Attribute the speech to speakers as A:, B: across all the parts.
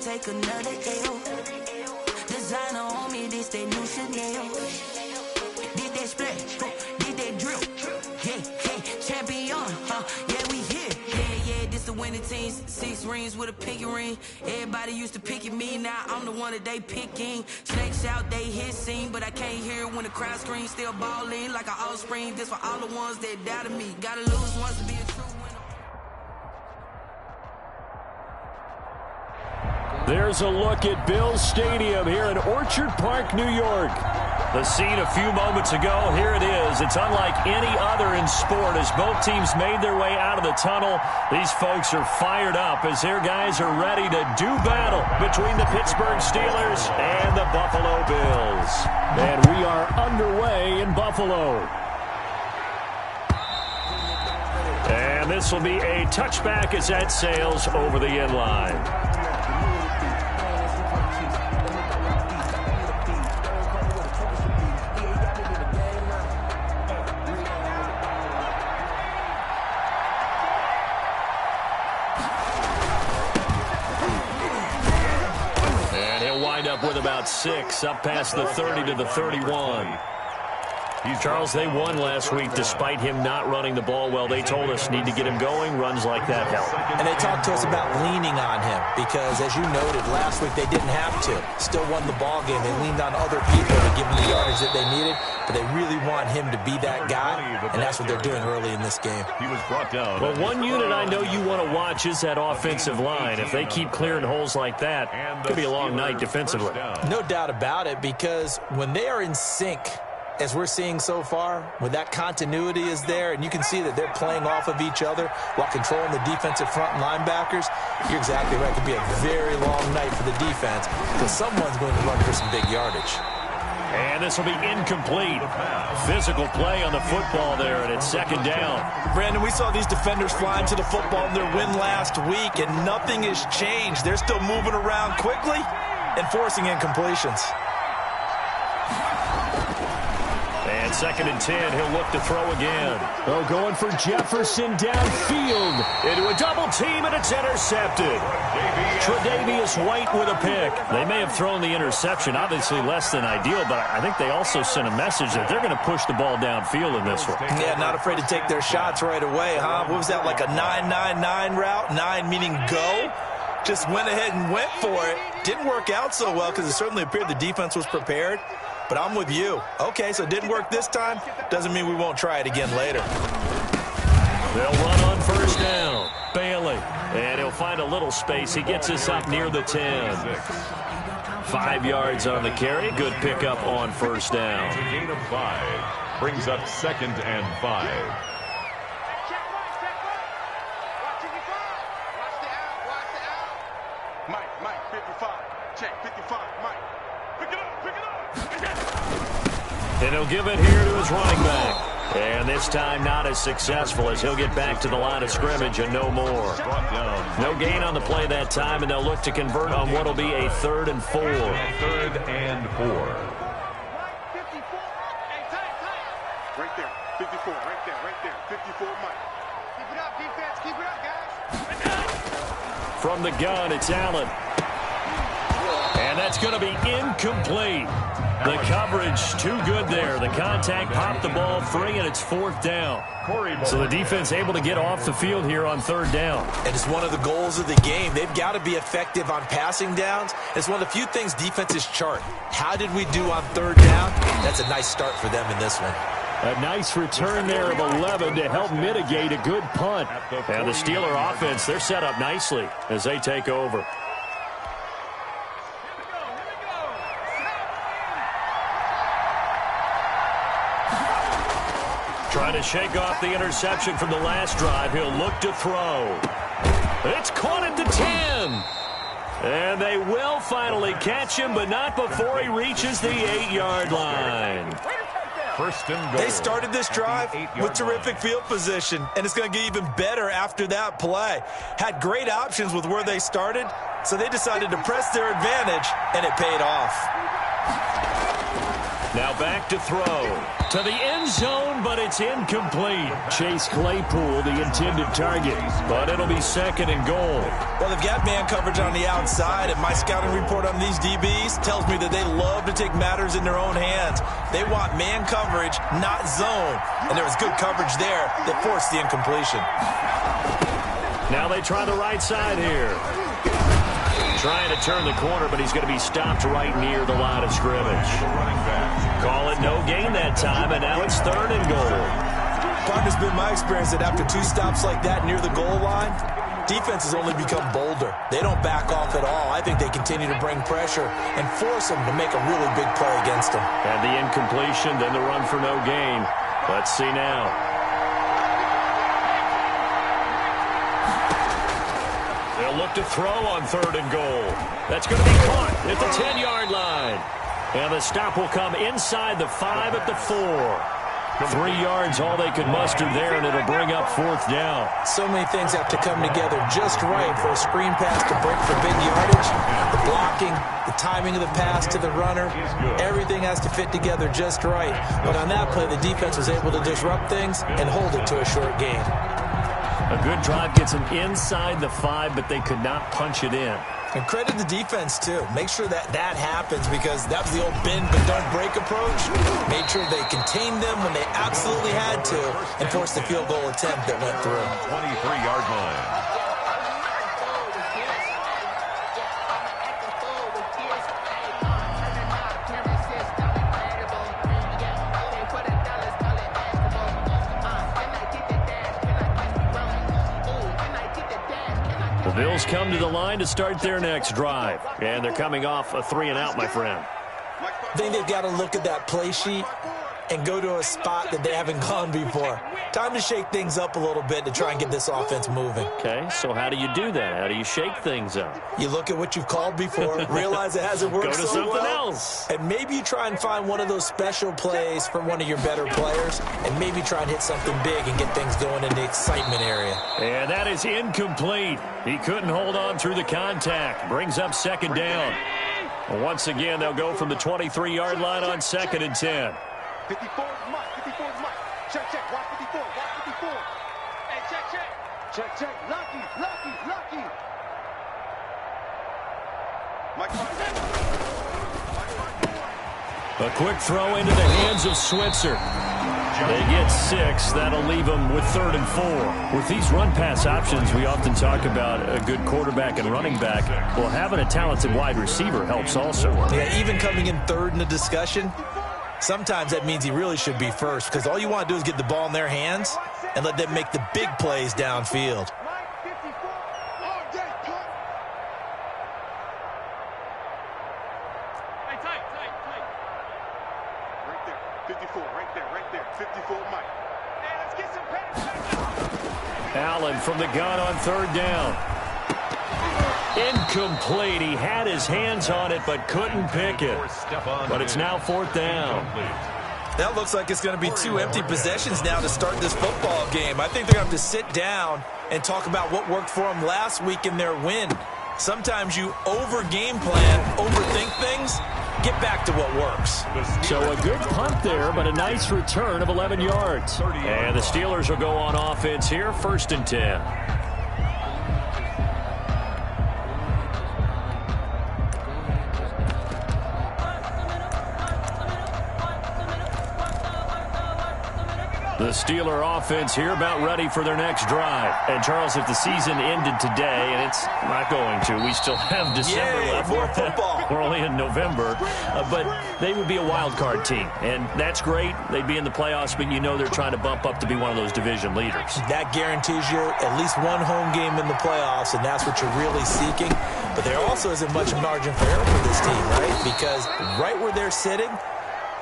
A: take another L. Designer on me, this that new Chanel. Did that splash, did that drill. Yeah, champion, yeah, we here. Yeah, this the winning team. 6 rings with a pinky ring. Everybody used to pick at me, now I'm the one that they picking. Snakes out, they hissing, but I can't hear when the crowd screams. Still balling like an offspring. This for all the ones that doubted me. Gotta lose once to be a true winner.
B: There's a look at Bills Stadium here in Orchard Park, New York. The scene a few moments ago, here it is. It's unlike any other in sport as both teams made their way out of the tunnel. These folks are fired up as their guys are ready to do battle between the Pittsburgh Steelers and the Buffalo Bills. And we are underway in Buffalo. And this will be a touchback as that sails over the end line. With about 6, up past the 30 to the 31. Charles, they won last week despite him not running the ball well. They told us need to get him going. Runs like that help.
C: And they talked to us about leaning on him because, as you noted, last week they didn't have to. Still won the ball game. They leaned on other people to give them the yardage that they needed, but they really want him to be that guy, and that's what they're doing early in this game.
D: He was brought down.
B: Well, one unit I know you want to watch is that offensive line. If they keep clearing holes like that, it could be a long night defensively.
C: No doubt about it, because when they are in sync, as we're seeing so far, when that continuity is there, and you can see that they're playing off of each other while controlling the defensive front linebackers, you're exactly right. It could be a very long night for the defense because someone's going to run for some big yardage.
B: And this will be incomplete. Physical play on the football there, and it's second down.
E: Brandon, we saw these defenders flying to the football in their win last week, and nothing has changed. They're still moving around quickly and forcing incompletions.
B: And second and 10, he'll look to throw again. Oh, going for Jefferson downfield. Into a double team, and it's intercepted. Tre'Davious White with a pick. They may have thrown the interception, obviously less than ideal, but I think they also sent a message that they're going to push the ball downfield in this one.
E: Yeah, not afraid to take their shots right away, huh? What was that, like a 9-9-9 route? 9 meaning go? Just went ahead and went for it. Didn't work out so well because it certainly appeared the defense was prepared. But I'm with you. Okay, so it didn't work this time. Doesn't mean we won't try it again later.
B: They'll run on first down. Bailey. And he'll find a little space. He gets us up near the 10. 5 yards on the carry. Good pickup on first down.
D: A gain of 5. Brings up 2nd and 5.
F: Mike, 55. Check, 55. Mike. Pick it up.
B: And he'll give it here to his running back. And this time not as successful as he'll get back to the line of scrimmage and no more. No gain on the play that time, and they'll look to convert on what will be a 3rd and 4.
D: 3rd and 4.
F: Right there, 54, right there, 54, Mike. Keep it up, defense, keep it up, guys.
B: From the gun, it's Allen. And that's going to be incomplete. The coverage too good there. The contact popped the ball free, and it's 4th down. So the defense able to get off the field here on 3rd down.
C: And it's one of the goals of the game. They've got to be effective on passing downs. It's one of the few things defenses chart. How did we do on 3rd down? That's a nice start for them in this one.
B: A nice return there of 11 to help mitigate a good punt. And the Steeler offense, they're set up nicely as they take over. Trying to shake off the interception from the last drive. He'll look to throw. It's caught at the 10. And they will finally catch him, but not before he reaches the 8-yard line.
D: First and goal.
E: They started this drive with terrific field position, and it's going to get even better after that play. Had great options with where they started, so they decided to press their advantage, and it paid off.
B: Now back to throw. To the end zone, but it's incomplete. Chase Claypool, the intended target. But it'll be second and goal.
E: Well, they've got man coverage on the outside, and my scouting report on these DBs tells me that they love to take matters in their own hands. They want man coverage, not zone. And there was good coverage there that forced the incompletion.
B: Now they try the right side here. Trying to turn the corner, but he's going to be stopped right near the line of scrimmage. Call it no gain that time, and now it's third and goal.
E: Partner's been my experience that after 2 stops like that near the goal line, defenses only become bolder. They don't back off at all. I think they continue to bring pressure and force them to make a really big play against them.
B: And the incompletion, then the run for no gain. Let's see now. They'll look to throw on third and goal. That's going to be caught at the 10-yard line. And the stop will come inside the 5 at the 4. 3 yards, all they could muster there, and it'll bring up fourth down.
E: So many things have to come together just right for a screen pass to break for big yardage. The blocking, the timing of the pass to the runner, everything has to fit together just right. But on that play, the defense was able to disrupt things and hold it to a short gain.
B: A good drive gets them inside the 5, but they could not punch it in.
E: And credit the defense, too. Make sure that happens, because that was the old bend but don't break approach. Made sure they contained them when they absolutely had to and forced the field goal attempt that went through.
D: 23-yard line.
B: The Bills come to the line to start their next drive. And they're coming off a 3-and-out, my friend.
E: I think they've got to look at that play sheet and go to a spot that they haven't gone before. Time to shake things up a little bit to try and get this offense moving.
B: Okay, so how do you do that? How do you shake things up?
E: You look at what you've called before, realize it hasn't worked
B: so
E: well.
B: Go to something else.
E: And maybe you try and find one of those special plays from one of your better players, and maybe try and hit something big and get things going in the excitement area.
B: And that is incomplete. He couldn't hold on through the contact. Brings up second down. Once again, they'll go from the 23-yard line on 2nd and 10.
F: 54 is Mike. 54 is Mike. Check, check. Watch 54. Watch 54. Hey, check, check. Check, check. Lucky. Mike.
B: A quick throw into the hands of Switzer. They get 6. That'll leave them with 3rd and 4. With these run-pass options, we often talk about a good quarterback and running back. Well, having a talented wide receiver helps also.
E: Yeah, even coming in 3rd in the discussion, sometimes that means he really should be first, because all you want to do is get the ball in their hands and let them make the big plays downfield.
B: Allen from the gun on 3rd down. Incomplete. He had his hands on it but couldn't pick it. But it's now 4th down.
E: That looks like it's going to be 2 empty possessions now to start this football game. I think they're going to have to sit down and talk about what worked for them last week in their win. Sometimes you over-game plan, overthink things, get back to what works.
B: So a good punt there, but a nice return of 11 yards. And the Steelers will go on offense here, 1st and 10. The Steeler offense here about ready for their next drive. And, Charles, if the season ended today, and it's not going to, we still have December left.
E: More football.
B: We're only in November. But they would be a wild card team. And that's great. They'd be in the playoffs, but you know they're trying to bump up to be one of those division leaders. That
E: guarantees you at least one home game in the playoffs, and that's what you're really seeking. But there also isn't much margin for error for this team, right? Because right where they're sitting,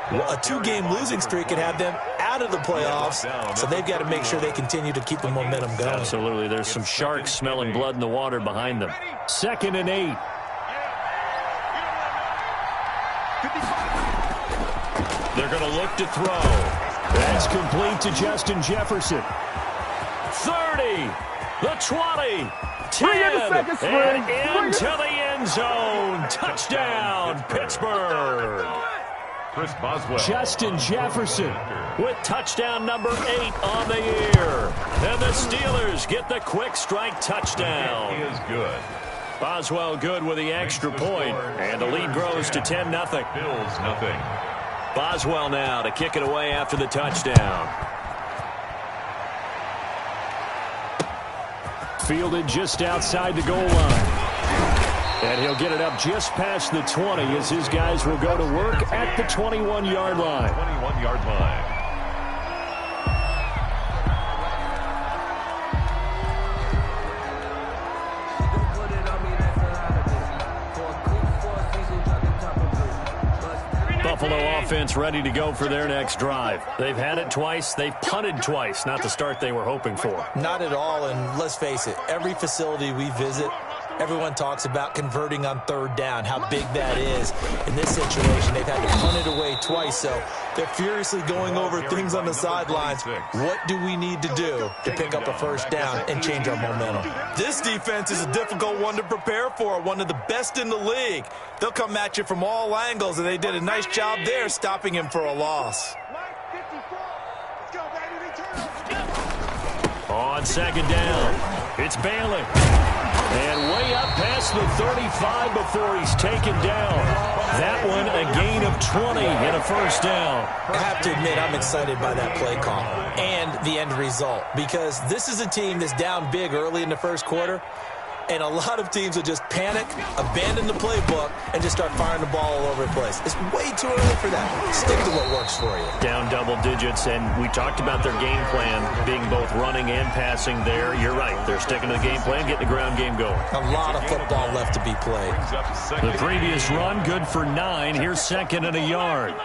E: a 2-game losing streak could have them out of the playoffs, so they've got to make sure they continue to keep the momentum going.
B: Absolutely. There's some sharks smelling blood in the water behind them. 2nd and 8. They're going to look to throw. That's complete to Justin Jefferson. 30, the 20, 10, and into the end zone. Touchdown, Pittsburgh.
D: Chris Boswell.
B: Justin Jefferson with touchdown number 8 on the year. And the Steelers get the quick strike touchdown.
D: He is good.
B: Boswell good with the extra point, and the lead grows to 10-0.
D: Bills nothing.
B: Boswell now to kick it away after the touchdown. Fielded just outside the goal line. And he'll get it up just past the 20 as his guys will go to work at the 21-yard line.
D: 21-yard line.
B: Buffalo offense ready to go for their next drive. They've had it twice. They've punted twice. Not the start they were hoping for.
C: Not at all, and let's face it, every facility we visit, everyone talks about converting on third down, how big that is. In this situation, they've had to punt it away twice, so they're furiously going over things on the sidelines. What do we need to do to pick up a first down and change our momentum? This defense is a difficult one to prepare for, one of the best in the league. They'll come at you from all angles, and they did a nice job there stopping him for a loss.
B: On second down, it's Bailey. And way up past the 35 before he's taken down. That one a gain of 20 and a first down.
C: I have to admit, I'm excited by that play call and the end result, because this is a team that's down big early in the first quarter, and a lot of teams will just panic, abandon the playbook, and just start firing the ball all over the place. It's way too early for that. Stick to what works for you.
B: Down double digits, and we talked about their game plan being both running and passing there. You're right. They're sticking to the game plan, getting the ground game going.
C: A lot of football left to be played.
B: The previous run, good for 9. Here's second and a yard.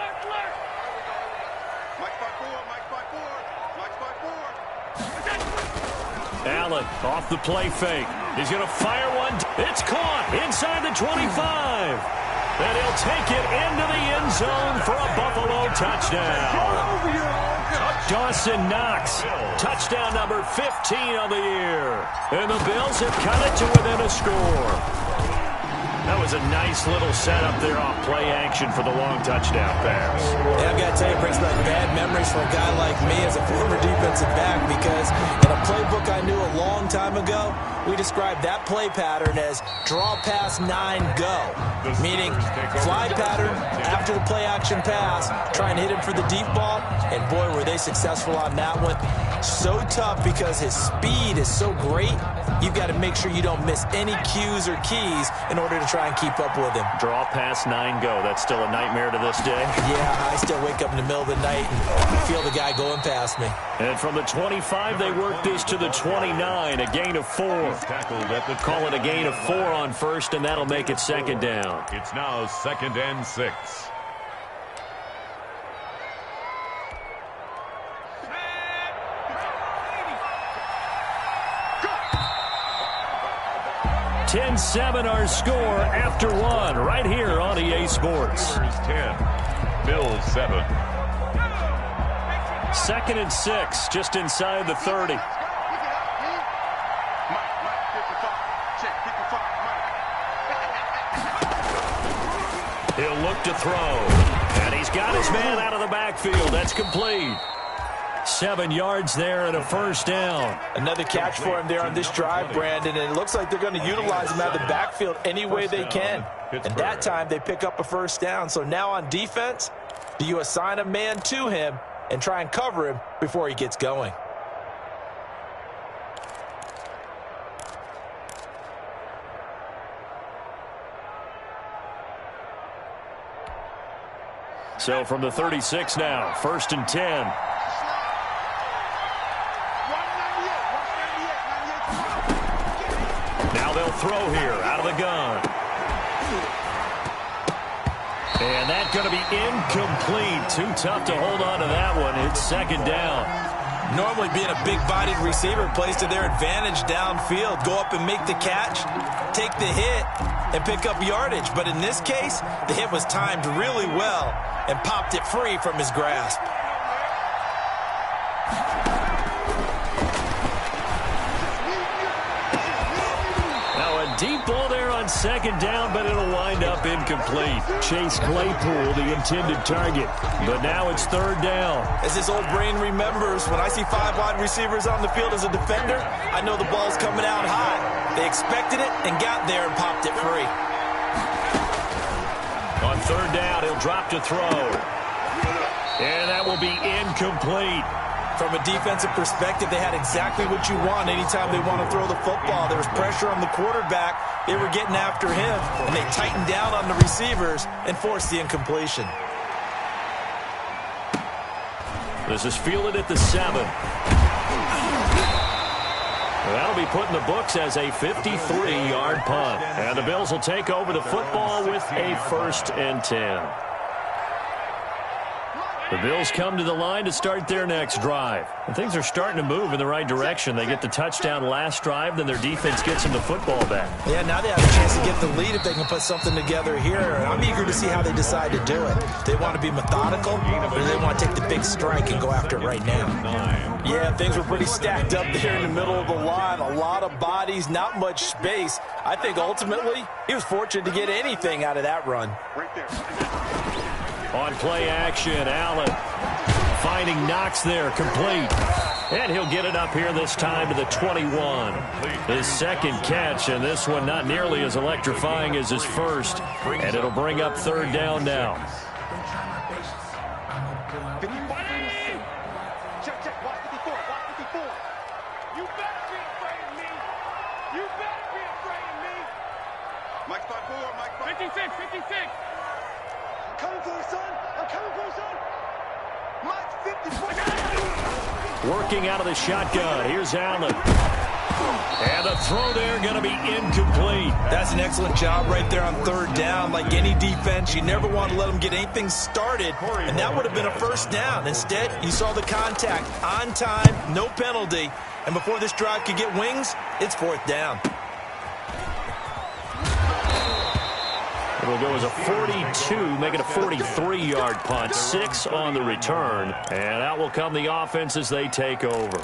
B: Allen off the play fake. He's going to fire one. It's caught inside the 25. And he'll take it into the end zone for a Buffalo touchdown. Dawson Knox, touchdown number 15 on the year. And the Bills have cut it to within a score. That was a nice little setup there off play action for the long touchdown pass.
C: Yeah, I've got to tell you, it brings back bad memories for a guy like me as a former defensive back, because in a playbook I knew a long time ago, we described that play pattern as draw pass 9 go, meaning fly pattern after the play action pass, try and hit him for the deep ball, and boy, were they successful on that one. So tough because his speed is so great, you've got to make sure you don't miss any cues or keys in order to try and keep up with him.
B: Draw pass 9 go. That's still a nightmare to this day.
C: Yeah, I still wake up in the middle of the night and feel the guy going past me.
B: And from the 25, they work this to the 29, a gain of 4. Call it a gain of 4 on first, and that'll make it second down.
D: It's now 2nd and 6.
B: Go! 10-7 our score after 1 right here on EA Sports.
D: 10, Bills 7.
B: 2nd and 6, just inside the 30. He'll look to throw. And he's got his man out of the backfield. That's complete. 7 yards there and a first down.
C: Another catch for him there on this drive, Brandon, and it looks like they're going to utilize him out of the backfield any way they can. And that time they pick up a first down. So now on defense, do you assign a man to him and try and cover him before he gets going?
B: So from the 36 now, 1st and 10. Now they'll throw here out of the gun. And that's going to be incomplete. Too tough to hold on to that one. It's second down.
C: Normally being a big-bodied receiver plays to their advantage downfield. Go up and make the catch, take the hit, and pick up yardage. But in this case, the hit was timed really well and popped it free from his grasp.
B: deep ball there on second down, but it'll wind up incomplete. Chase Claypool, the intended target. But now it's third down.
E: As his old brain remembers, when I see 5 wide receivers on the field as a defender, I know the ball's coming out high. They expected it and got there and popped it free.
B: On third down, he'll drop to throw. And that will be incomplete.
E: From a defensive perspective, they had exactly what you want anytime they want to throw the football. There was pressure on the quarterback. They were getting after him, and they tightened down on the receivers and forced the incompletion.
B: This is fielded at the 7. That'll be put in the books as a 53-yard punt. And the Bills will take over the football with a 1st and 10. The Bills come to the line to start their next drive. And things are starting to move in the right direction. They get the touchdown last drive, then their defense gets them the football back.
E: Yeah, now they have a chance to get the lead if they can put something together here. I'm eager to see how they decide to do it. They want to be methodical, or do they want to take the big strike and go after it right now? Yeah, things were pretty stacked up there in the middle of the line. A lot of bodies, not much space. I think ultimately he was fortunate to get anything out of that run.
F: Right there.
B: On play action, Allen finding Knox there, complete. And he'll get it up here this time to the 21. His second catch, and this one not nearly as electrifying as his first. And it'll bring up third down now.
F: Check, check. Watch 54. Watch 54. You better be afraid of me. You better be afraid of me. Mike 5-4. Mike 56. 56. I'm coming for you, son. I'm coming for you, son. Mike 54.
B: Working out of the shotgun. Here's Allen. And the throw there going to be incomplete.
E: That's an excellent job right there on third down. Like any defense, you never want to let them get anything started, and that would have been a first down. Instead, you saw the contact on time, no penalty, and before this drive could get wings, it's fourth down.
B: It'll go as a 42, make it a 43-yard punt, 6 on the return, and out will come the offense as they take over.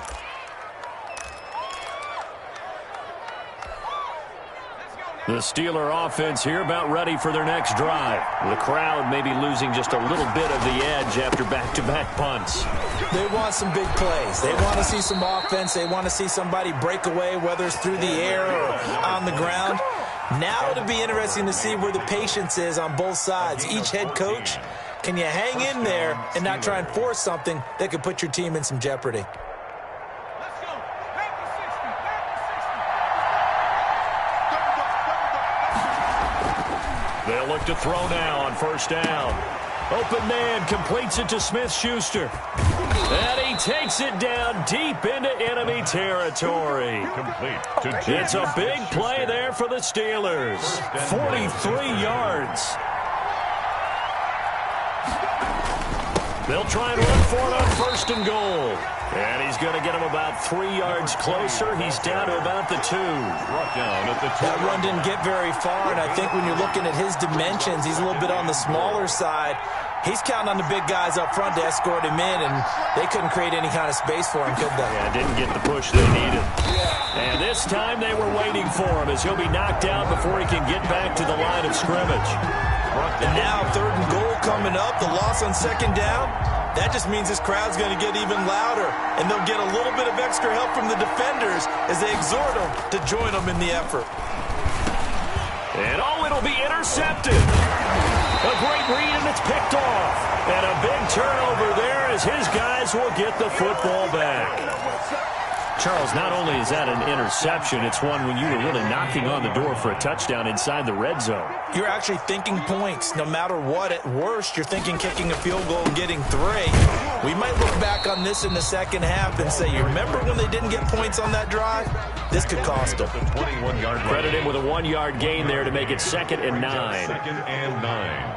B: The Steeler offense here about ready for their next drive. The crowd may be losing just a little bit of the edge after back-to-back punts.
E: They want some big plays. They want to see some offense. They want to see somebody break away, whether it's through the air or on the ground. Now it'll be interesting to see where the patience is on both sides. Each head coach, can you hang in there and not try and force something that could put your team in some jeopardy?
B: They'll look to throw now on first down. Open man completes it to Smith-Schuster. And he takes it down deep into enemy territory. It's a big play there for the Steelers. 43 yards. They'll try and run for it on first and goal. And he's going to get him about 3 yards closer. He's down to about the 2.
E: That run didn't get very far, and I think when you're looking at his dimensions, he's a little bit on the smaller side. He's counting on the big guys up front to escort him in, and they couldn't create any kind of space for him, could they?
B: Yeah, didn't get the push they needed. And this time they were waiting for him as he'll be knocked out before he can get back to the line of scrimmage.
E: And now third and goal coming up, the loss on second down. That just means this crowd's going to get even louder, and they'll get a little bit of extra help from the defenders as they exhort them to join them in the effort.
B: And it'll be intercepted. A great read, and it's picked off. And a big turnover there as his guys will get the football back. Charles, not only is that an interception, it's one when you were really knocking on the door for a touchdown inside the red zone.
E: You're actually thinking points. No matter what, at worst, you're thinking kicking a field goal and getting 3. We might look back on this in the second half and say, you remember when they didn't get points on that drive? This could cost them.
B: Credit him with a 1-yard gain there to make it 2nd and 9.
D: 2nd and 9.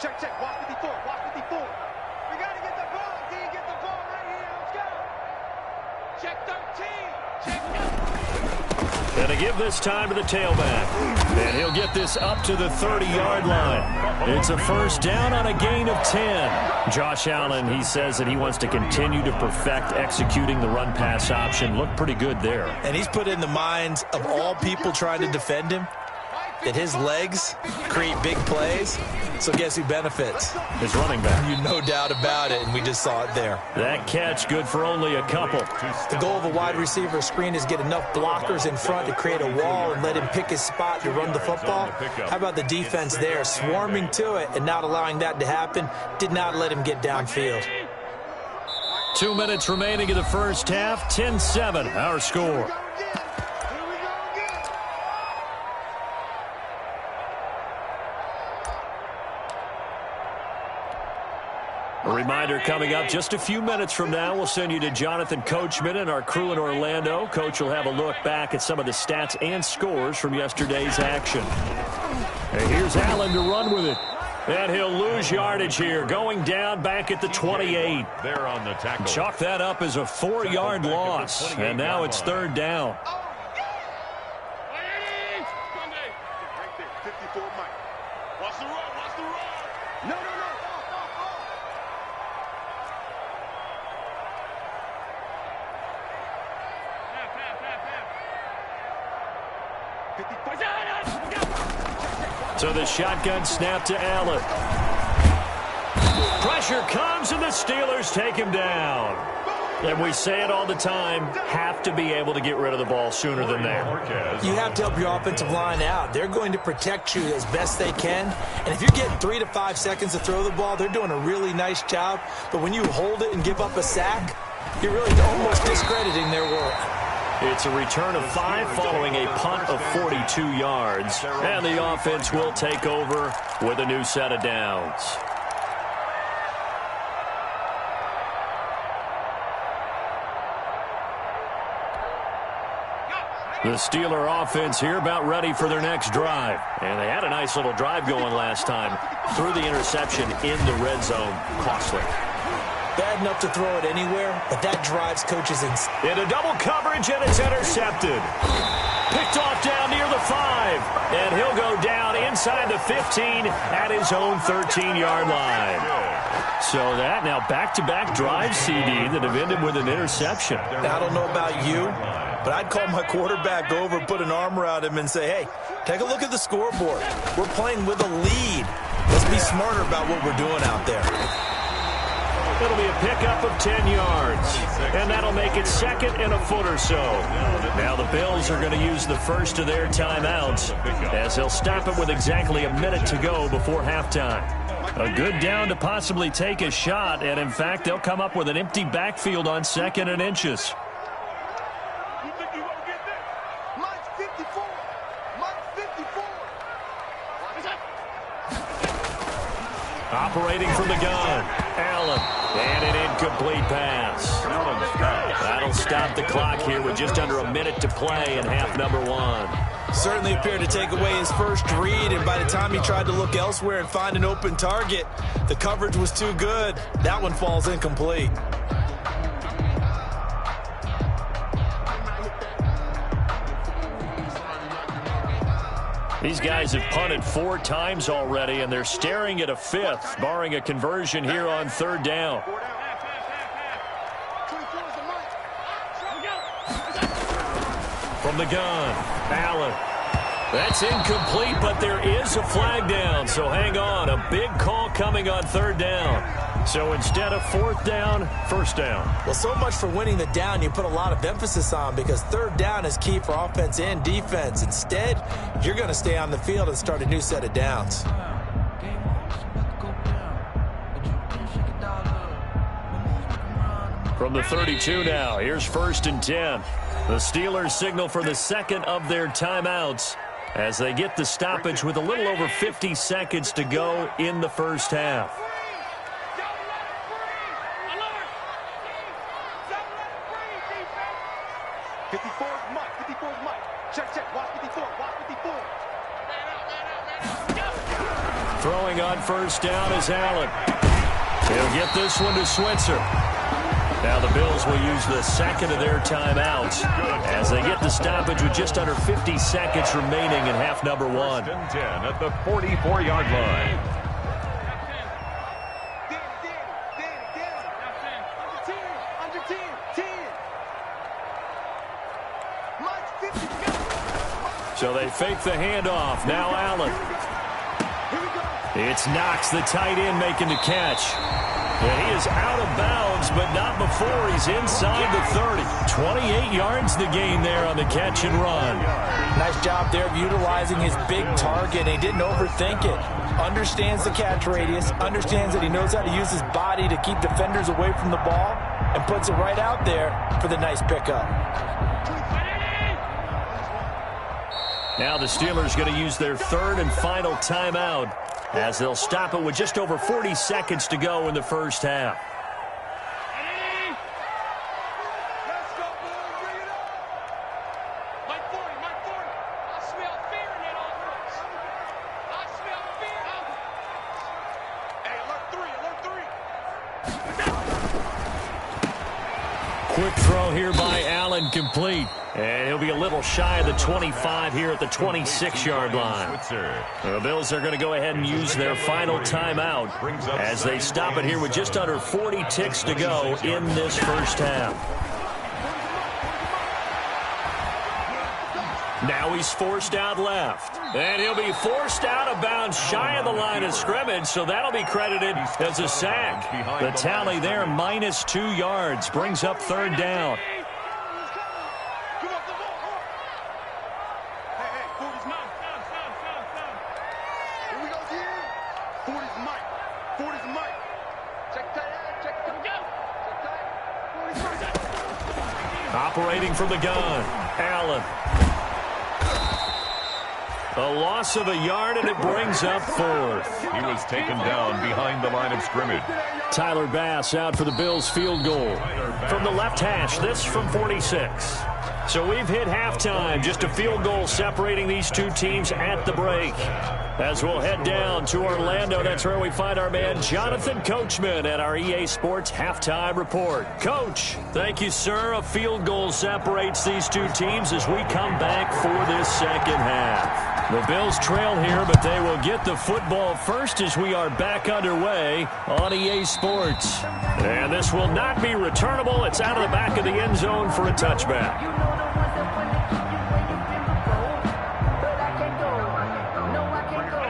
F: Check, check. Watch 54. Watch 54. We got to get the ball, D. Get the ball right here. Let's go. Check 13. Check 13.
B: And to give this time to the tailback. And he'll get this up to the 30-yard line. It's a first down on a gain of 10. Josh Allen, he says that he wants to continue to perfect executing the run-pass option. Looked pretty good there. And he's put in the minds of all people trying to defend him that his legs create big plays. So guess who benefits? His running back. You no doubt about it, and we just saw it there. That catch good for only a couple.
C: The goal of a wide receiver screen is get enough blockers in front to create a wall and let him pick his spot to run the football. How about the defense there, swarming to it and not allowing that to happen? Did not let him get downfield.
B: 2 minutes remaining in the first half. 10-7, our score. A reminder coming up just a few minutes from now, we'll send you to Jonathan Coachman and our crew in Orlando. Coach will have a look back at some of the stats and scores from yesterday's action. And here's Allen to run with it. And he'll lose yardage here, going down back at the 28.
D: There on the tackle.
B: Chalk that up as a 4-yard loss. And now it's third down. So the shotgun snap to Allen. Pressure comes, and the Steelers take him down. And we say it all the time, have to be able to get rid of the ball sooner than that.
C: You have to help your offensive line out. They're going to protect you as best they can. And if you're getting 3 to 5 seconds to throw the ball, they're doing a really nice job. But when you hold it and give up a sack, you're really almost discrediting their work.
B: It's a return of 5 following a punt of 42 yards. And the offense will take over with a new set of downs. The Steeler offense here about ready for their next drive. And they had a nice little drive going last time. Threw the interception in the red zone. Costly.
C: Bad enough to throw it anywhere, but that drives coaches
B: into double coverage, and it's intercepted. Picked off down near the 5. And he'll go down inside the 15 at his own 13-yard line. So that now back-to-back drive, CD, that have ended with an interception.
C: Now, I don't know about you, but I'd call my quarterback over, put an arm around him, and say, hey, take a look at the scoreboard. We're playing with a lead. Let's be smarter about what we're doing out there.
B: It'll be a pickup of 10 yards, and that'll make it second and a foot or so. Now the Bills are going to use the first of their timeouts as they'll stop it with exactly a minute to go before halftime. A good down to possibly take a shot, and in fact, they'll come up with an empty backfield on 2nd and inches.
F: You think you won't get this? Mike's 54. Mike's 54.
B: Operating from the gun, Allen, and an incomplete pass. That'll stop the clock here with just under a minute to play in half number 1.
C: Certainly appeared to take away his first read, and by the time he tried to look elsewhere and find an open target, the coverage was too good. That one falls incomplete.
B: These guys have punted 4 times already, and they're staring at a 5th, barring a conversion here on 3rd down. From the gun, Allen. That's incomplete, but there is a flag down, so hang on. A big call coming on 3rd down. So instead of 4th down, 1st down.
C: Well, so much for winning the down you put a lot of emphasis on, because 3rd down is key for offense and defense. Instead, you're going to stay on the field and start a new set of downs.
B: From the 32 now, here's 1st and 10. The Steelers signal for the second of their timeouts as they get the stoppage with a little over 50 seconds to go in the first half. Throwing on 1st down is Allen. He'll get this one to Switzer. Now the Bills will use the second of their timeouts as they get the stoppage with just under 50 seconds remaining in half number 1.
D: 10 at the 44-yard line.
B: So they fake the handoff. Now Allen. It's Knox, the tight end, making the catch. And he is out of bounds, but not before he's inside the 30. 28 yards the gain there on the catch and run.
C: Nice job there of utilizing his big target. He didn't overthink it. Understands the catch radius, understands that he knows how to use his body to keep defenders away from the ball, and puts it right out there for the nice pickup.
B: Now the Steelers going to use their third and final timeout as they'll stop it with just over 40 seconds to go in the first half.
F: Let's go, boys. Bring it up. Mike 40, Mike 40. I smell fear in that offense. I smell fear. Hey, alert 3, alert 3.
B: Quick throw here by Allen, complete. And he'll be a little shy of the 25 here at the 26-yard line. The Bills are going to go ahead and use their final timeout as they stop it here with just under 40 ticks to go in this first half. Now he's forced out left. And he'll be forced out of bounds shy of the line of scrimmage, so that'll be credited as a sack. The tally there, -2 yards, brings up third down. Operating from the gun, Allen. A loss of a yard, and it brings up fourth.
D: He was taken down behind the line of scrimmage.
B: Tyler Bass out for the Bills field goal. From the left hash, this from 46. So we've hit halftime, just a field goal separating these two teams at the break. As we'll head down to Orlando, that's where we find our man Jonathan Coachman at our EA Sports Halftime Report. Coach, thank you, sir. A field goal separates these two teams as we come back for this second half. The Bills trail here, but they will get the football first as we are back underway on EA Sports. And this will not be returnable. It's out of the back of the end zone for a touchback.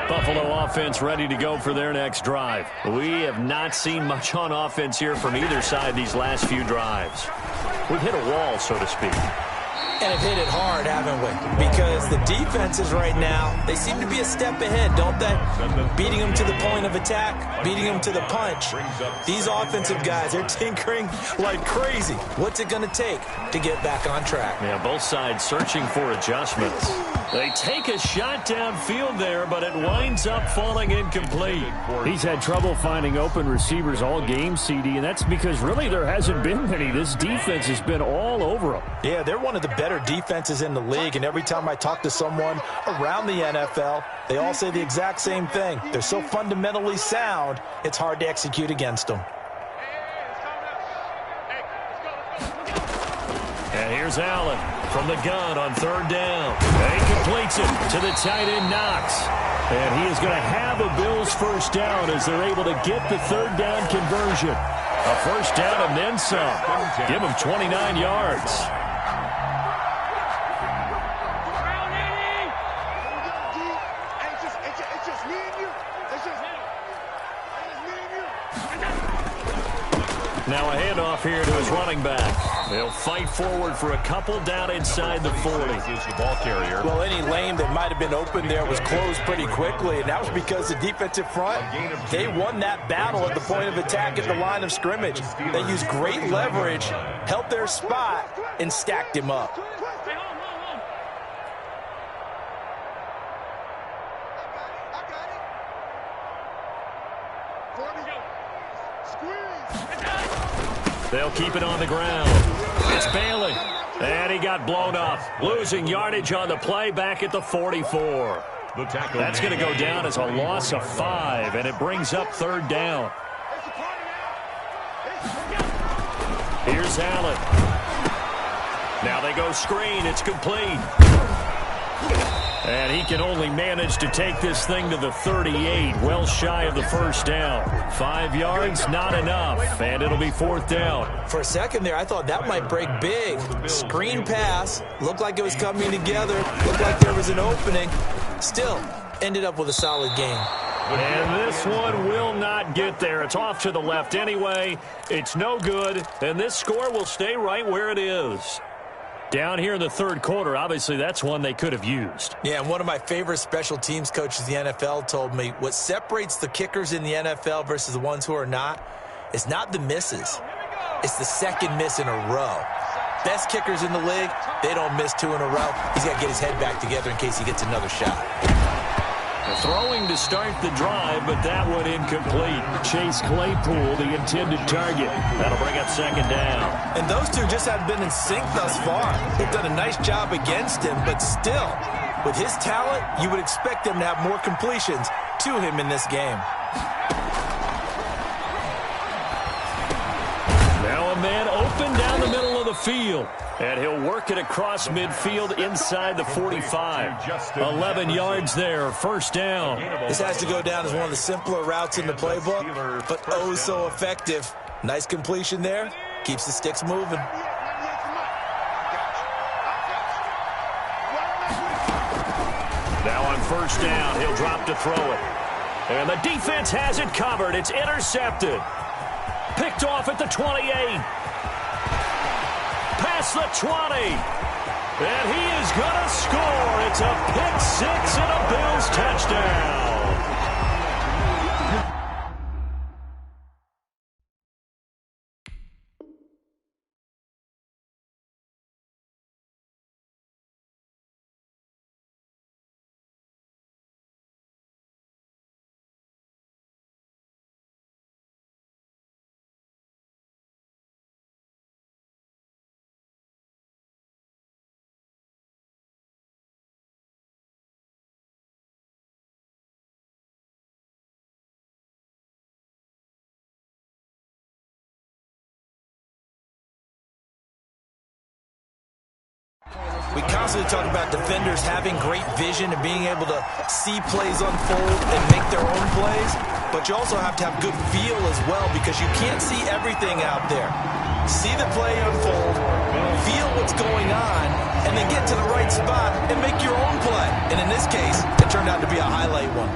B: Buffalo offense ready to go for their next drive. We have not seen much on offense here from either side these last few drives. We've hit a wall, so to speak.
C: And have hit it hard, haven't we? Because the defenses right now, they seem to be a step ahead, don't they? Beating them to the point of attack, beating them to the punch. These offensive guys, they're tinkering like crazy. What's it going to take to get back on track?
B: Yeah, both sides searching for adjustments. They take a shot downfield there, but it winds up falling incomplete.
G: He's had trouble finding open receivers all game, CD, and that's because really there hasn't been many. This defense has been all over them.
C: Yeah, they're one of the better defenses in the league, and every time I talk to someone around the NFL, they all say the exact same thing. They're so fundamentally sound, it's hard to execute against them.
B: And here's Allen from the gun on third down. And he completes it to the tight end, Knox. And he is going to have a Bills first down as they're able to get the third down conversion. A first down and then some. Give him 29 yards. Now a handoff here to his running back. They'll fight forward for a couple down inside the 40.
C: Well, any lane that might have been open there was closed pretty quickly, and that was because the defensive front, they won that battle at the point of attack at the line of scrimmage. They used great leverage, held their spot, and stacked him up.
B: They'll keep it on the ground. It's Bailey. And he got blown up. Losing yardage on the play back at the 44. That's going to go down as a loss of 5, and it brings up third down. Here's Allen. Now they go screen. It's complete. And he can only manage to take this thing to the 38, well shy of the first down. 5 yards, not enough, and it'll be 4th down.
C: For a second there, I thought that might break big. Screen pass, looked like it was coming together, looked like there was an opening. Still, ended up with a solid game.
B: And this one will not get there. It's off to the left anyway. It's no good, and this score will stay right where it is. Down here in the 3rd quarter, obviously that's one they could have used.
C: Yeah, and one of my favorite special teams coaches in the NFL told me what separates the kickers in the NFL versus the ones who are not is not the misses. It's the second miss in a row. Best kickers in the league, they don't miss 2 in a row. He's got to get his head back together in case he gets another shot.
B: Throwing to start the drive, but that one incomplete. Chase Claypool, the intended target. That'll bring up 2nd down.
C: And those two just haven't been in sync thus far. They've done a nice job against him, but still, with his talent, you would expect them to have more completions to him in this game.
B: Now a man open down the middle of the field. And he'll work it across midfield inside the 45. 11 yards there, 1st down.
C: This has to go down as one of the simpler routes in the playbook, but oh so effective. Nice completion there. Keeps the sticks moving.
B: Now on 1st down, he'll drop to throw it. And the defense has it covered. It's intercepted. Picked off at the 28. Past the 20. And he is going to score. It's a pick 6 and a Bills touchdown.
C: We constantly talk about defenders having great vision and being able to see plays unfold and make their own plays, but you also have to have good feel as well because you can't see everything out there. See the play unfold, feel what's going on, and then get to the right spot and make your own play. And in this case, it turned out to be a highlight one.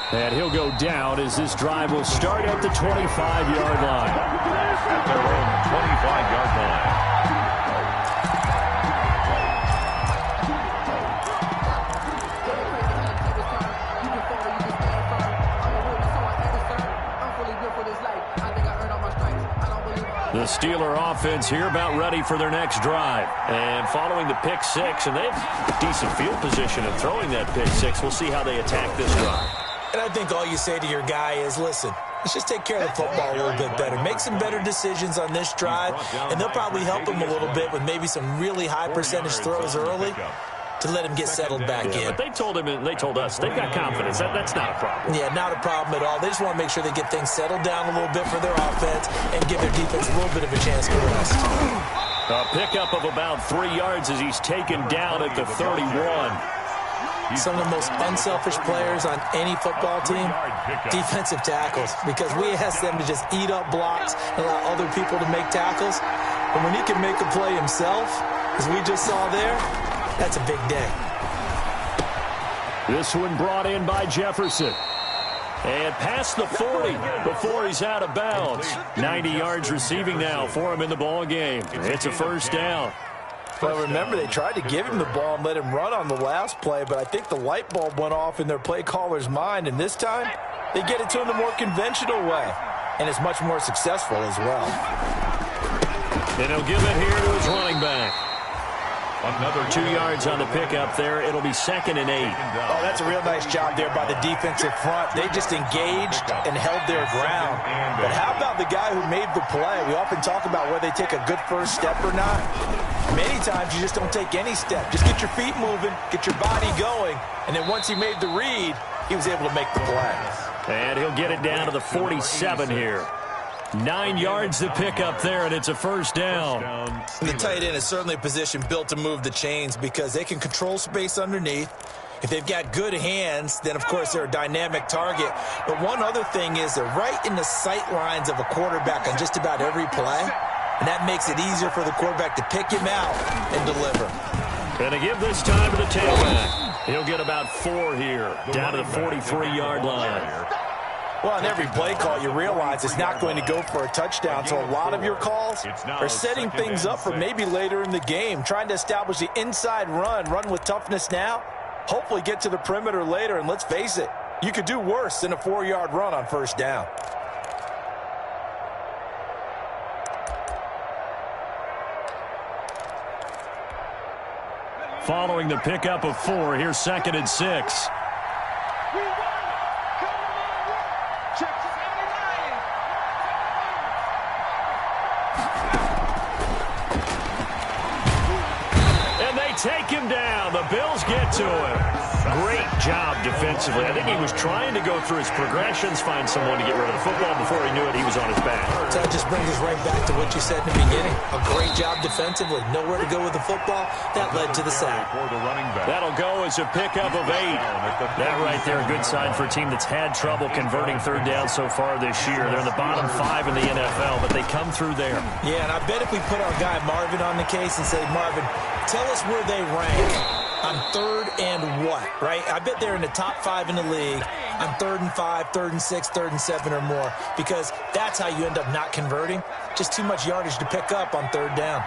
B: And he'll go down as this drive will start at the 25-yard line.
D: At their own 25-yard line.
B: The Steeler offense here about ready for their next drive. And following the pick 6, and they have decent field position in throwing that pick 6. We'll see how they attack this drive.
C: And I think all you say to your guy is, listen, let's just take care of the football a little bit better. Make some better decisions on this drive, and they'll probably help him a little bit with maybe some really high percentage throws early to let him get settled back in.
B: But they told him and they told us they've got confidence. That's not a problem.
C: Yeah, not a problem at all. They just want to make sure they get things settled down a little bit for their offense and give their defense a little bit of a chance to rest.
B: A pickup of about 3 yards as he's taken down at the 31.
C: Some of the most unselfish players on any football team, defensive tackles, because we ask them to just eat up blocks and allow other people to make tackles. But when he can make a play himself, as we just saw there, that's a big day.
B: This one brought in by Jefferson. And past the 40 before he's out of bounds. 90 yards receiving now for him in the ball game. It's a 1st down.
E: Well, remember, they tried to give him the ball and let him run on the last play, but I think the light bulb went off in their play caller's mind, and this time they get it to him the more conventional way, and it's much more successful as well.
B: And he'll give it here to his running back. Another 2 yards on the pickup there. It'll be 2nd and 8.
E: Oh, that's a real nice job there by the defensive front. They just engaged and held their ground. But how about the guy who made the play? We often talk about whether they take a good first step or not. Many times you just don't take any step. Just get your feet moving, get your body going, and then once he made the read, he was able to make the play.
B: And he'll get it down to the 47 here. 9 yards to pick up there, and it's a first down.
E: The tight end is certainly a position built to move the chains because they can control space underneath. If they've got good hands, then, of course, they're a dynamic target. But one other thing is they're right in the sight lines of a quarterback on just about every play, and that makes it easier for the quarterback to pick him out and deliver.
B: Going to give this time to the tailback. He'll get about 4 here, down to the 43-yard line.
E: Well, on every play call, you realize it's not going to go for a touchdown, so a lot of your calls are setting things up for maybe later in the game, trying to establish the inside run with toughness now, hopefully get to the perimeter later, and let's face it, you could do worse than a 4-yard run on first down.
B: Following the pickup of 4, here's 2nd and 6. Take him down. The Bills get to him. Great job defensively. I think he was trying to go through his progressions, find someone to get rid of the football. Before he knew it, he was on his back.
E: So that just brings us right back to what you said in the beginning. A great job defensively. Nowhere to go with the football. That led to the sack.
B: That'll go as a pickup of 8. That right there, a good sign for a team that's had trouble converting third down so far this year. They're in the bottom 5 in the NFL, but they come through there.
E: Yeah, and I bet if we put our guy Marvin on the case and say, Marvin, tell us where they rank on 3rd and what, right? I bet they're in the top 5 in the league on 3rd and 5, 3rd and 6, 3rd and 7 or more, because that's how you end up not converting. Just too much yardage to pick up on 3rd down.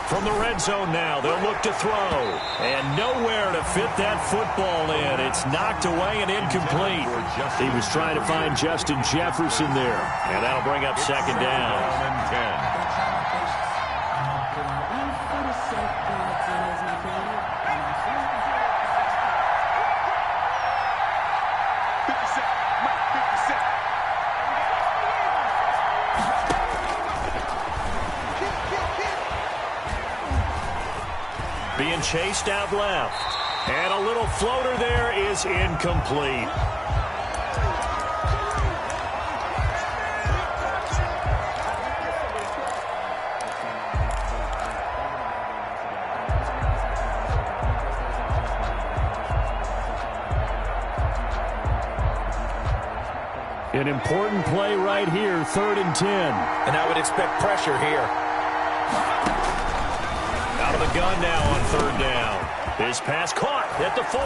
B: From the red zone now, they'll look to throw. And nowhere to fit that football in. It's knocked away and incomplete. He was trying to find Justin Jefferson there. And that'll bring up 2nd down. Being chased out left. And a little floater there is incomplete. An important play right here, 3rd and 10.
E: And I would expect pressure here.
B: Out of the gun now on 3rd down. His pass caught at the 4.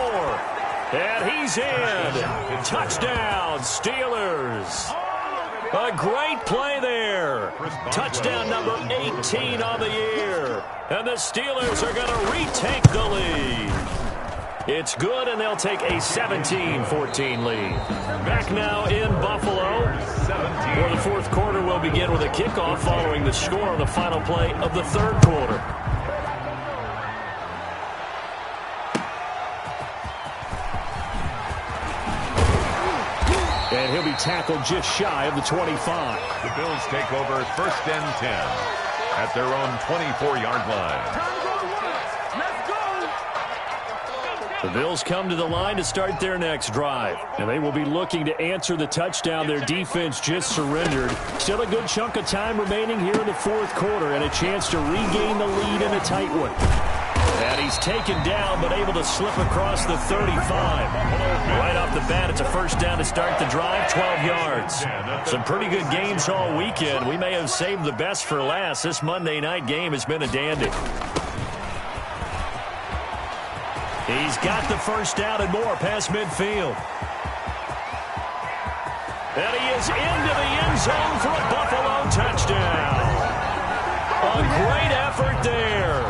B: And he's in. Touchdown, Steelers. A great play there. Touchdown number 18 on the year. And the Steelers are going to retake the lead. It's good, and they'll take a 17-14 lead. Back now in Buffalo. For the 4th quarter, we'll begin with a kickoff following the score on the final play of the 3rd quarter. And he'll be tackled just shy of the 25.
D: The Bills take over 1st and 10 at their own 24-yard line.
B: The Bills come to the line to start their next drive. And they will be looking to answer the touchdown their defense just surrendered. Still a good chunk of time remaining here in the 4th quarter and a chance to regain the lead in a tight one. And he's taken down but able to slip across the 35. Right off the bat, it's a 1st down to start the drive, 12 yards. Some pretty good games all weekend. We may have saved the best for last. This Monday night game has been a dandy. He's got the 1st down and more past midfield. And he is into the end zone for a Buffalo touchdown. A great effort there.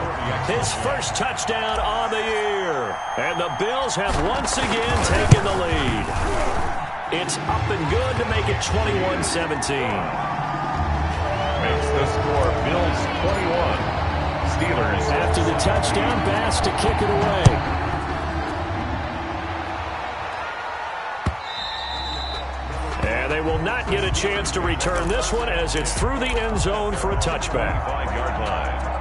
B: His 1st touchdown on the year. And the Bills have once again taken the lead. It's up and good to make it 21-17.
D: Makes the score Bills 21. Steelers.
B: After the touchdown, Bass to kick it away. And they will not get a chance to return this one as it's through the end zone for a touchback.
D: 5-yard line.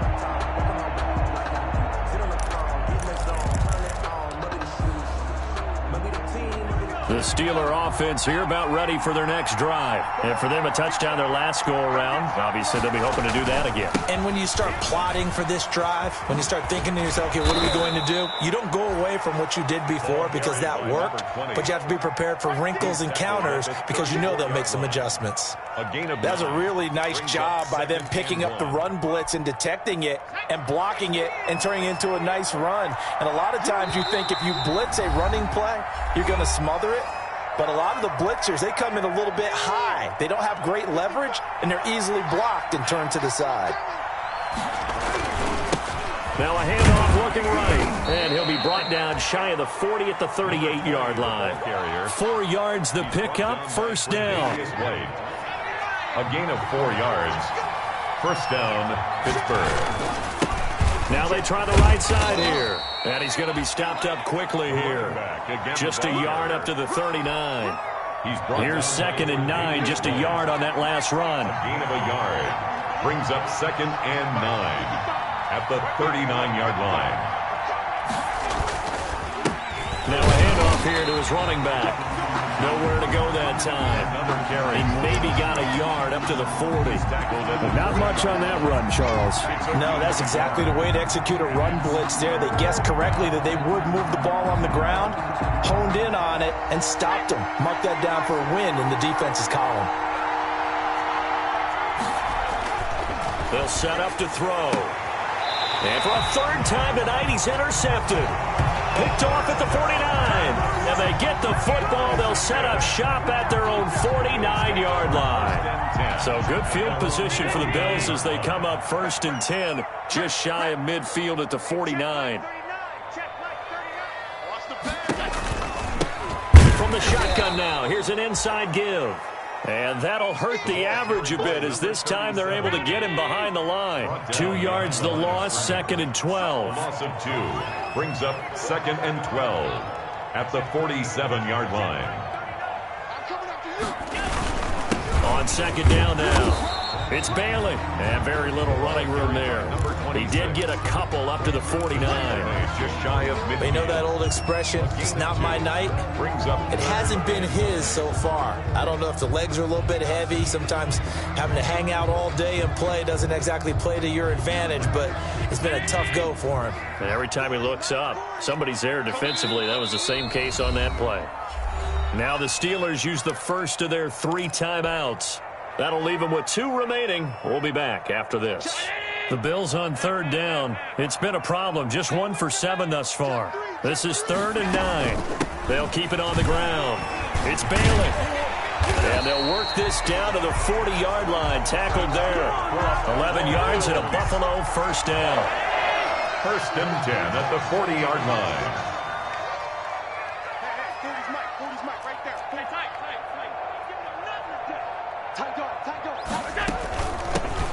B: The Steeler offense here about ready for their next drive. And for them, a touchdown their last go-around. Obviously, they'll be hoping to do that again.
C: And when you start plotting for this drive, when you start thinking to yourself, okay, what are we going to do? You don't go away from what you did before because that worked, but you have to be prepared for wrinkles and counters because you know they'll make some adjustments.
E: That's a really nice job by them picking up the run blitz and detecting it and blocking it and turning it into a nice run. And a lot of times you think if you blitz a running play, you're going to smother it. But a lot of the blitzers, they come in a little bit high. They don't have great leverage, and they're easily blocked and turned to the side.
B: Now a handoff looking right, and he'll be brought down shy of the 40 at the 38-yard line. 4 yards the pickup, first down.
D: A gain of 4 yards. First down, Pittsburgh.
B: Now they try the right side here. And he's going to be stopped up quickly here. Just a yard up to the 39. Here's 2nd and 9, just a yard on that last run.
D: A gain of a yard. Brings up 2nd and 9 at the 39-yard line.
B: Now a handoff here to his running back. Nowhere to go that time. He maybe got a yard up to the 40.
G: Not much on that run, Charles.
E: No, that's exactly the way to execute a run blitz there. They guessed correctly that they would move the ball on the ground, honed in on it, and stopped them. Mark that down for a win in the defense's column.
B: They'll set up to throw. And for a 3rd time tonight, he's intercepted. Picked off at the 49. And they get the football. They'll set up shop at their own 49-yard line. So good field position for the Bills as they come up 1st and 10, just shy of midfield at the 49. From the shotgun now, here's an inside give. And that'll hurt the average a bit as this time they're able to get him behind the line. 2 yards the loss, 2nd and 12.
D: Loss of 2 brings up 2nd and 12 at the 47-yard line.
B: On 2nd down now. It's Bailey, and very little running room there. He did get a couple up to the 49.
D: Just shy of
C: They know that old expression, it's not my night. It hasn't been his so far. I don't know if the legs are a little bit heavy. Sometimes having to hang out all day and play doesn't exactly play to your advantage, but it's been a tough go for him.
B: And every time he looks up, somebody's there defensively. That was the same case on that play. Now the Steelers use the first of their 3 timeouts. That'll leave them with 2 remaining. We'll be back after this. The Bills on 3rd down. It's been a problem. Just 1 for 7 thus far. This is 3rd and 9. They'll keep it on the ground. It's Bailey. And they'll work this down to the 40-yard line. Tackled there. 11 yards and a Buffalo first down.
D: 1st and 10 at the 40-yard line.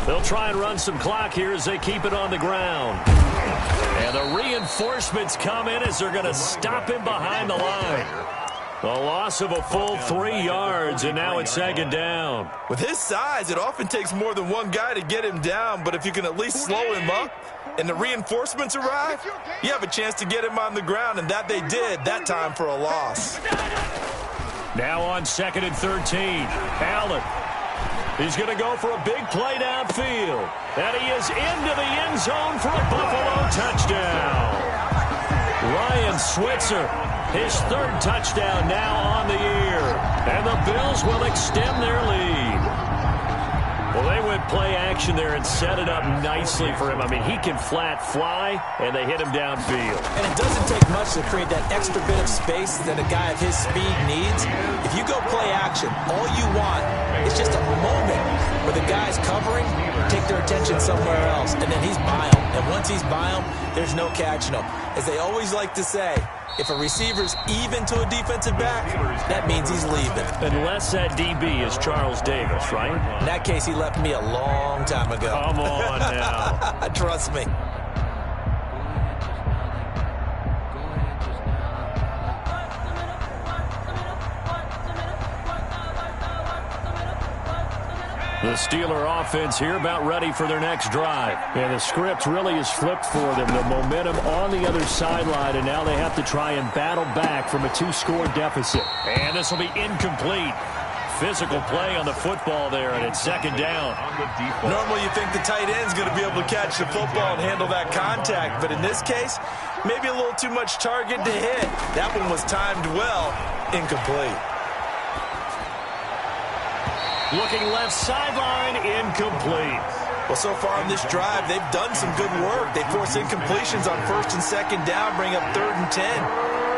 B: They'll try and run some clock here as they keep it on the ground. And the reinforcements come in as they're going to stop him behind the line. The loss of a full 3 yards, and now it's 2nd down.
E: With his size, it often takes more than one guy to get him down, but if you can at least slow him up and the reinforcements arrive, you have a chance to get him on the ground, and that they did, that time for a loss.
B: Now on 2nd and 13, Allen. He's going to go for a big play downfield. And he is into the end zone for a Buffalo touchdown. Ryan Switzer, his 3rd touchdown now on the year. And the Bills will extend their lead. Well, they went play action there and set it up nicely for him. I mean, he can flat fly, and they hit him downfield.
C: And it doesn't take much to create that extra bit of space that a guy of his speed needs. If you go play action, all you want is just a moment where the guy's covering, take their attention somewhere else, and then he's by him. And once he's by him, there's no catching him. As they always like to say, if a receiver's even to a defensive back, that means he's leaving.
B: Unless that DB is Charles Davis, right?
C: In that case, he left me a long time ago.
B: Come on now.
C: Trust me.
B: The Steeler offense here about ready for their next drive.
G: Yeah, the script really is flipped for them. The momentum on the other sideline, and now they have to try and battle back from a 2-score deficit.
B: And this will be incomplete. Physical play on the football there, and it's second down.
E: Normally you think the tight end's going to be able to catch the football and handle that contact, but in this case, maybe a little too much target to hit. That one was timed well, incomplete.
B: Looking left sideline, incomplete.
E: Well, so far on this drive, they've done some good work. They force incompletions on 1st and 2nd down, bring up 3rd and 10.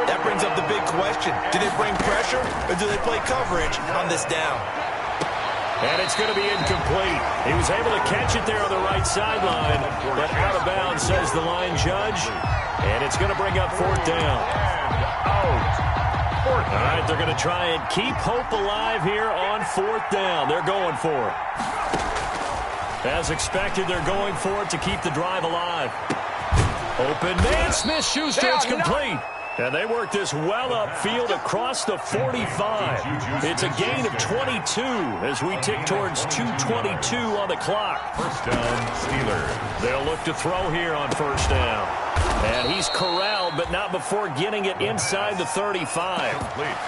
E: That brings up the big question. Do they bring pressure or do they play coverage on this down?
B: And it's going to be incomplete. He was able to catch it there on the right sideline, but out of bounds, says the line judge. And it's going to bring up 4th down. All right, they're going to try and keep hope alive here on 4th down. They're going for it. As expected, they're going for it to keep the drive alive. Open man, Smith-Schuster, it's complete. And they work this well upfield across the 45. It's a gain of 22 as we tick towards 2:22 on the clock.
D: First down, Steelers.
B: They'll look to throw here on 1st down. And he's corralled, but not before getting it inside the 35.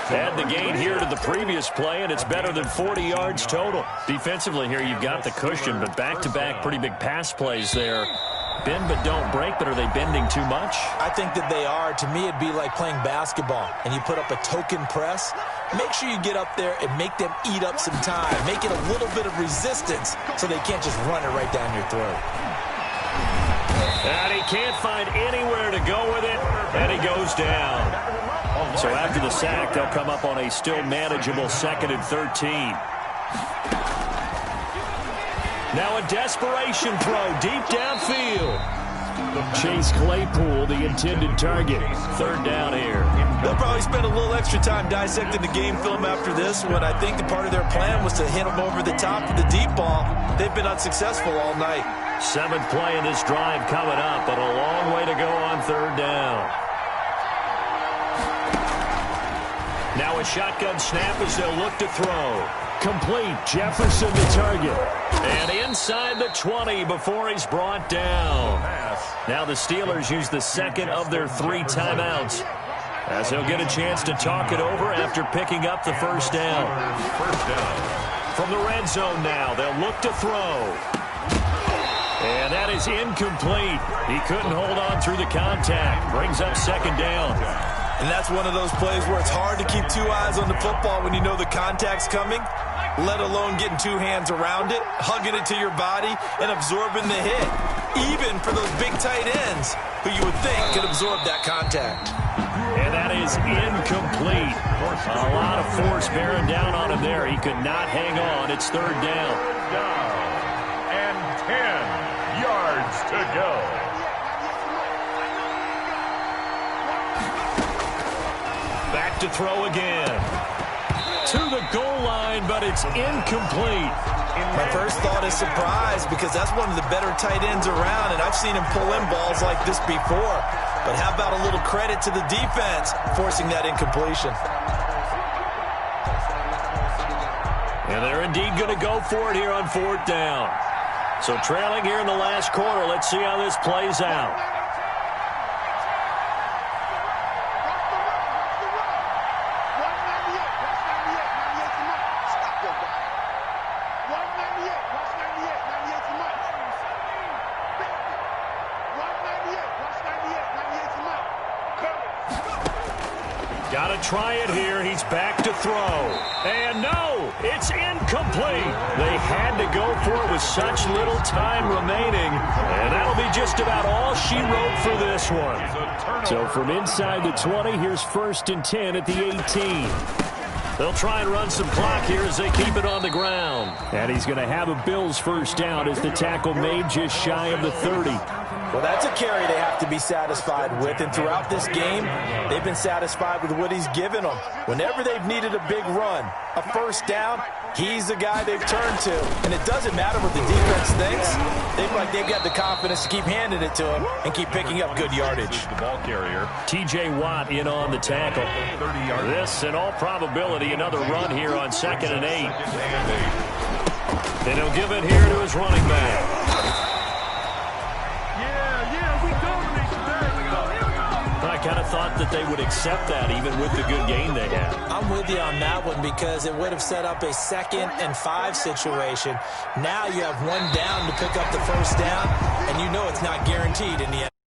B: Add the gain here to the previous play, and it's better than 40 yards total. Defensively here, you've got the cushion, but back-to-back pretty big pass plays there. Bend but don't break, but are they bending too much?
E: I think that they are. To me, it'd be like playing basketball, and you put up a token press. Make sure you get up there and make them eat up some time. Make it a little bit of resistance so they can't just run it right down your throat.
B: And he can't find anywhere to go with it, and he goes down. So after the sack, they'll come up on a still manageable 2nd and 13. Now a desperation throw deep downfield.
G: Chase Claypool, the intended target.
B: 3rd down here.
E: They'll probably spend a little extra time dissecting the game film after this one. I think the part of their plan was to hit them over the top of the deep ball. They've been unsuccessful all night.
B: 7th play in this drive coming up, but a long way to go on 3rd down. Now a shotgun snap as they'll look to throw.
G: Complete. Jefferson the target.
B: And inside the 20 before he's brought down. Now the Steelers use the 2nd of their 3 timeouts, as he'll get a chance to talk it over after picking up the 1st down. From the red zone now, they'll look to throw. And that is incomplete. He couldn't hold on through the contact. Brings up 2nd down.
E: And that's one of those plays where it's hard to keep 2 eyes on the football when you know the contact's coming, let alone getting 2 hands around it, hugging it to your body, and absorbing the hit. Even for those big tight ends who you would think could absorb that contact.
B: And that is incomplete. A lot of force bearing down on him there. He could not hang on. It's 3rd down.
D: And 10 yards to go.
B: Back to throw again. To the goal line, but it's incomplete.
E: My first thought is surprise, because that's one of the better tight ends around, and I've seen him pull in balls like this before. But how about a little credit to the defense forcing that incompletion?
B: And they're indeed going to go for it here on 4th down. So trailing here in the last quarter, let's see how this plays out. Got to try it here. He's back to throw. And no, it's incomplete. They had to go for it with such little time remaining. And that'll be just about all she wrote for this one.
G: So from inside the 20, here's 1st and 10 at the 18.
B: They'll try and run some clock here as they keep it on the ground.
G: And he's going to have a Bills 1st down as the tackle made just shy of the 30.
E: Well, that's a carry they have to be satisfied with, and throughout this game, they've been satisfied with what he's given them. Whenever they've needed a big run, a 1st down, he's the guy they've turned to. And it doesn't matter what the defense thinks. They've got the confidence to keep handing it to him and keep picking up good yardage.
D: The ball carrier.
B: T.J. Watt in on the tackle. This, in all probability, another run here on 2nd and 8. And he'll give it here to his running back.
F: Yeah, we dominate today.
B: I kind of thought that they would accept that even with the good game they had.
C: I'm with you on that one because it would have set up a 2nd and 5 situation. Now you have 1 down to pick up the first down, and you know it's not guaranteed in the end.